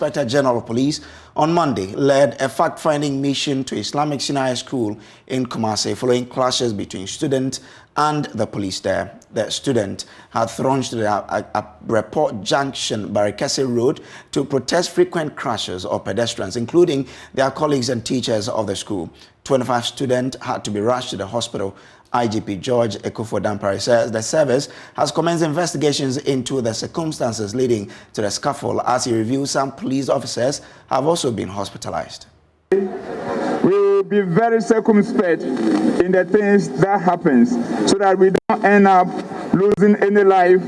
Inspector General of Police on Monday led a fact-finding mission to Islamic SHS School in Kumasi following clashes between students and the police there. The student had thronged to the Report Junction, Barikese Road to protest frequent crashes of pedestrians, including their colleagues and teachers of the school. 25 students had to be rushed to the hospital. IGP George Ekufo-Dampare says the service has commenced investigations into the circumstances leading to the scuffle. As he reviews, some police officers have also been hospitalized. We will be very circumspect in the things that happens so that we don't end up losing any life,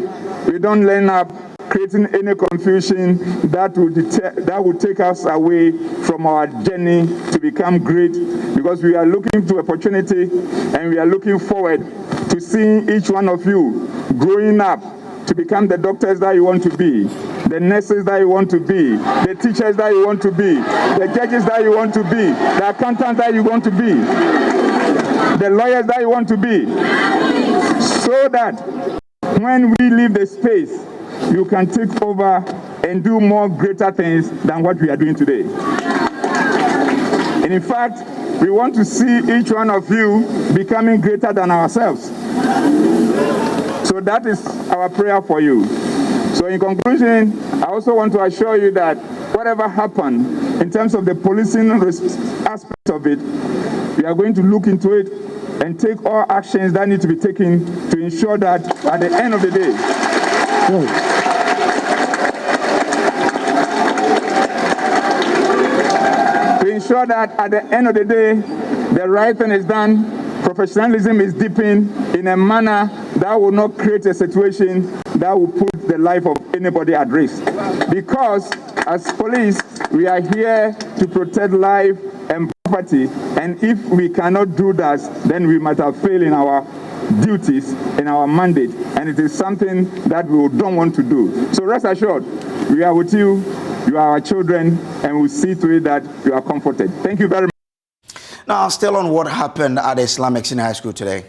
we don't end up creating any confusion that will take us away from our journey to become great, because we are looking to opportunity and we are looking forward to seeing each one of you growing up to become the doctors that you want to be, the nurses that you want to be, the teachers that you want to be, the judges that you want to be, the accountants that you want to be, the lawyers that you want to be, so that when we leave the space, you can take over and do more greater things than what we are doing today. And in fact, we want to see each one of you becoming greater than ourselves. So that is our prayer for you. So in conclusion, I also want to assure you that whatever happened in terms of the policing aspect of it, we are going to look into it and take all actions that need to be taken to ensure that at the end of the day, the right thing is done, professionalism is deepened in a manner that will not create a situation that will put the life of anybody at risk. Because as police, we are here to protect life and property, and if we cannot do that, then we might have failed in our duties, in our mandate, and it is something that we don't want to do. So rest assured, we are with you, you are our children, and we'll see to it that you are comforted. Thank you very much. Now, still on what happened at Islamic SHS School today.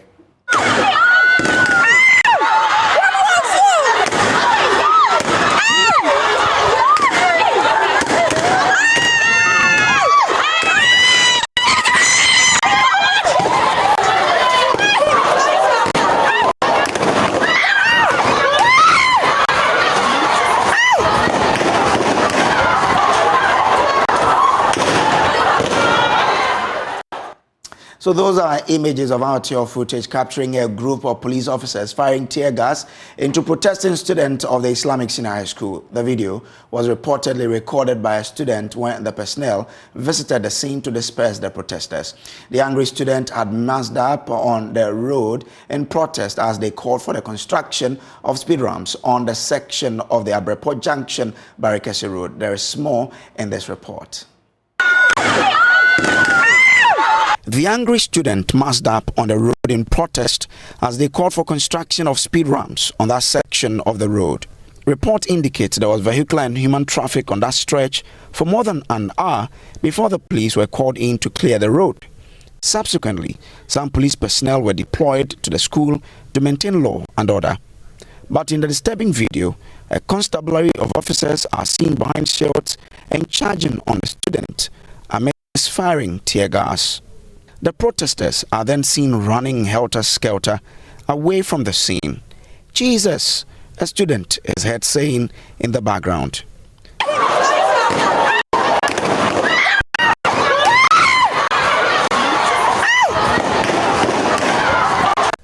So those are images of RTO footage capturing a group of police officers firing tear gas into protesting students of the Islamic SHS School. The video was reportedly recorded by a student when the personnel visited the scene to disperse the protesters. The angry student had massed up on the road in protest as they called for the construction of speed ramps on the section of the Report Junction, Barikese Road. There is more in this report. The angry student massed up on the road in protest as they called for construction of speed ramps on that section of the road. Report indicates there was vehicular and human traffic on that stretch for more than an hour before the police were called in to clear the road. Subsequently, some police personnel were deployed to the school to maintain law and order. But in the disturbing video, a constabulary of officers are seen behind shields and charging on the student amidst firing tear gas. The protesters are then seen running helter-skelter away from the scene. Jesus, a student is heard saying in the background.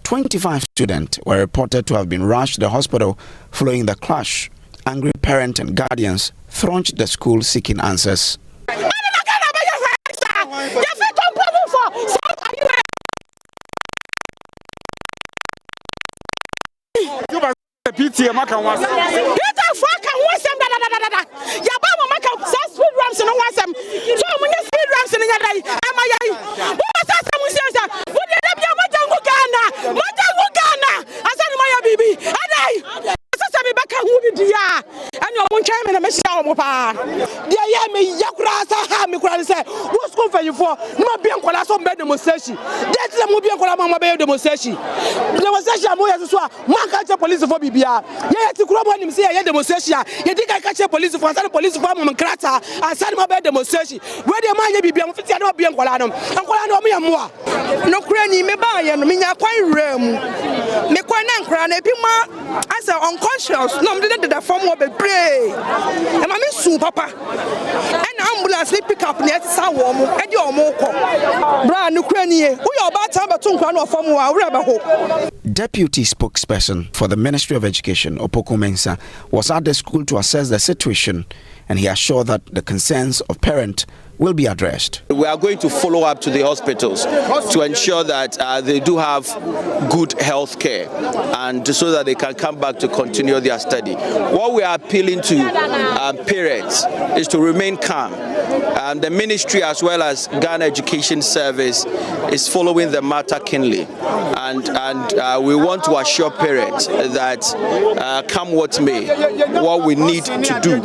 25 students were reported to have been rushed to the hospital following the clash. Angry parents and guardians thronged the school seeking answers. chime and Miss Mopa. Dear Yami Yakurasa, Hamikura said, what's good for you for? No being Colasso bed demonstration. That's the movie Colama Bay demonstration. Demonstration, Mark police for Bibia. Yes, to Crobo him say a demonstration. You think I catch a police for some police for Krata and San Mobile demonstration. Where the man be beyond 50 and beyond Colanum and Colano Miamua. No cranny, me buy and me quite realm. Me quite cran a pima as unconscious. No, did the form of a pray. And I miss you, Papa. And ambulance pick up near Sawarm and your moko. Brand Ukraine, we are about time to Tunkan from our Deputy spokesperson for the Ministry of Education, Opoko Mensah, was at the school to assess the situation, and he assured that the concerns of parents will be addressed. We are going to follow up to the hospitals to ensure that they do have good health care and so that they can come back to continue their study. What we are appealing to parents is to remain calm. The ministry as well as Ghana Education Service is following the matter keenly, and we want to assure parents that come what may, what we need to do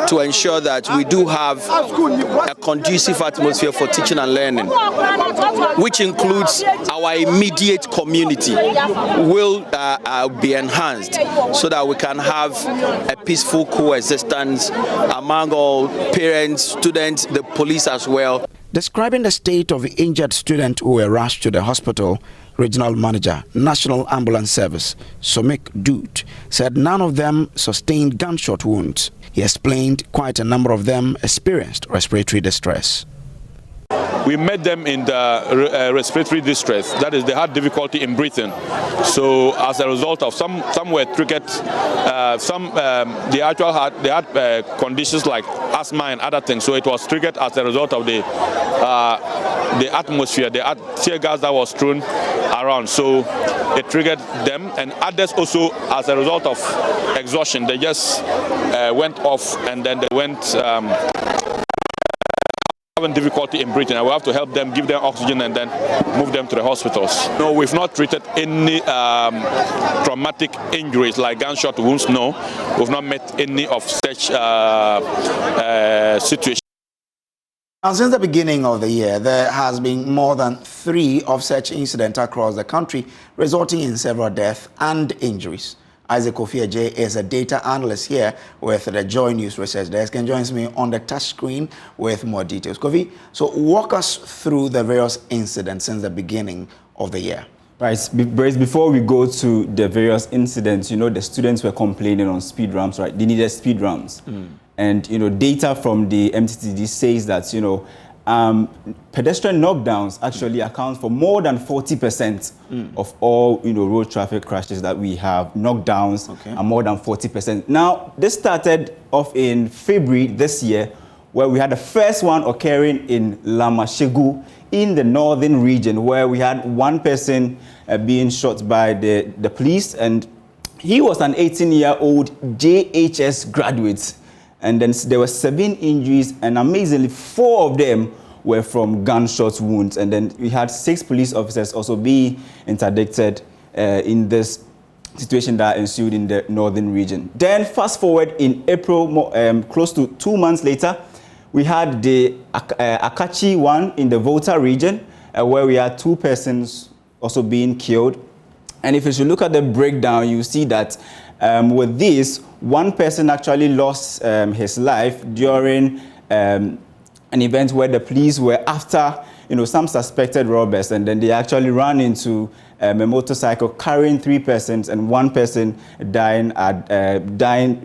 to ensure that we do have a conducive atmosphere for teaching and learning, which includes our immediate community, will be enhanced so that we can have a peaceful coexistence among all parents, students, the police as well. Describing the state of the injured student who were rushed to the hospital, Regional Manager, National Ambulance Service, Somik Doot, said none of them sustained gunshot wounds. He explained quite a number of them experienced respiratory distress. We met them in the respiratory distress. That is, they had difficulty in breathing. So as a result of some were triggered, they had conditions like asthma and other things. So it was triggered as a result of the atmosphere, the tear gas that was thrown around. So it triggered them, and others also as a result of exhaustion. They just went off, and then they went having difficulty in breathing, and we have to help them, give them oxygen, and then move them to the hospitals. No, we've not treated any traumatic injuries like gunshot wounds. No, we've not met any of such situations. Now, since the beginning of the year, there has been more than 3 of such incidents across the country, resulting in several deaths and injuries. Isaac Ofiaje is a data analyst here with the Joy News Research Desk and joins me on the touch screen with more details. Kofi, so walk us through the various incidents since the beginning of the year. Right, before we go to the various incidents, you know, the students were complaining on speed ramps, right? They needed speed ramps. And, you know, data from the MTTD says that, you know, pedestrian knockdowns actually account for more than 40% of all, you know, road traffic crashes that we have. Knockdowns are more than 40%. Now, this started off in February this year, where we had the first one occurring in Lamashegu in the northern region, where we had one person being shot by the police, and he was an 18-year-old JHS graduate. And then there were 7 injuries, and amazingly 4 of them were from gunshot wounds. And then we had 6 police officers also being interdicted in this situation that ensued in the northern region. Then fast forward in April, close to 2 months later, we had the Akachi one in the Volta region, where we had 2 persons also being killed. And if you should look at the breakdown, you see that with this, one person actually lost his life during an event where the police were after, you know, some suspected robbers, and then they actually ran into a motorcycle carrying 3 persons, and 1 person dying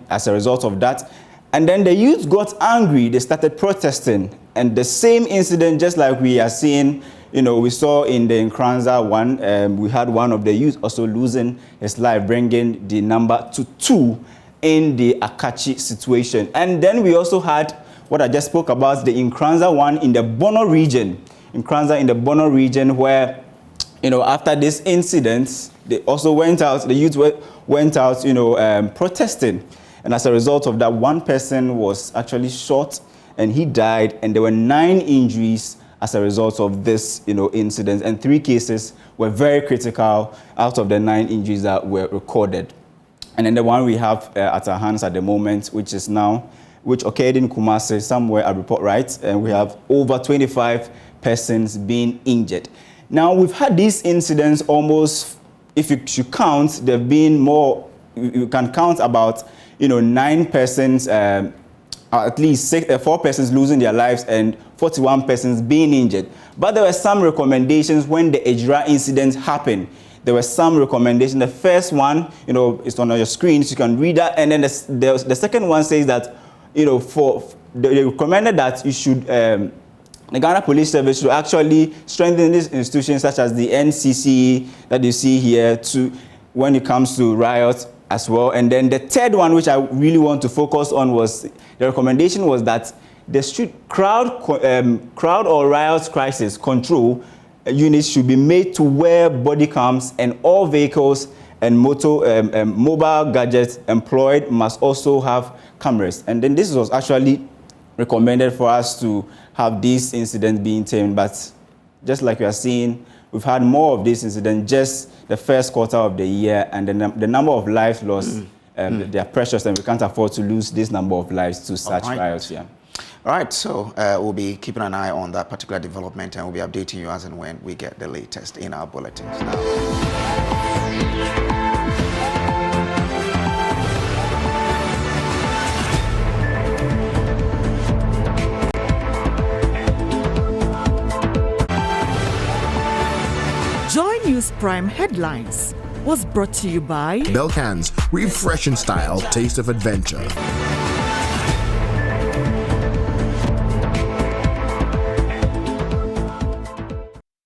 as a result of that. And then the youth got angry. They started protesting, and the same incident, just like we are seeing, you know, we saw in the Nkranza one, we had one of the youth also losing his life, bringing the number to 2 in the Akachi situation. And then we also had what I just spoke about, the Nkranza one in the Bono region. Nkranza in the Bono region, where, you know, after this incident, they also went out, the youth went out, you know, protesting. And as a result of that, 1 person was actually shot and he died, and there were 9 injuries as a result of this, you know, incident, and 3 cases were very critical out of the 9 injuries that were recorded. And then the one we have at our hands at the moment, which occurred in Kumasi, somewhere I report right, and we have over 25 persons being injured. Now, we've had these incidents almost, if you should count, there have been more, you can count about, 9 persons, at least 4 persons losing their lives and 41 persons being injured. But there were some recommendations when the Ejira incident happened. There were some recommendations. The first one, is on your screen, so you can read that. And then the second one says that, they recommended that you should, the Ghana Police Service should actually strengthen these institutions such as the NCC that you see here when it comes to riots as well. And then the third one, which I really want to focus on, was the recommendation was that the street crowd or riot crisis control units should be made to wear body cams, and all vehicles and mobile gadgets employed must also have cameras. And then this was actually recommended for us to have these incidents being tamed. But just like you are seeing, we've had more of these incidents just the first quarter of the year, and the number of lives lost, they are precious, and we can't afford to lose this number of lives to such riots. Yeah. All right, so we'll be keeping an eye on that particular development, and we'll be updating you as and when we get the latest in our bulletins. Joy News Prime Headlines was brought to you by Belcan's refreshing style, taste of adventure.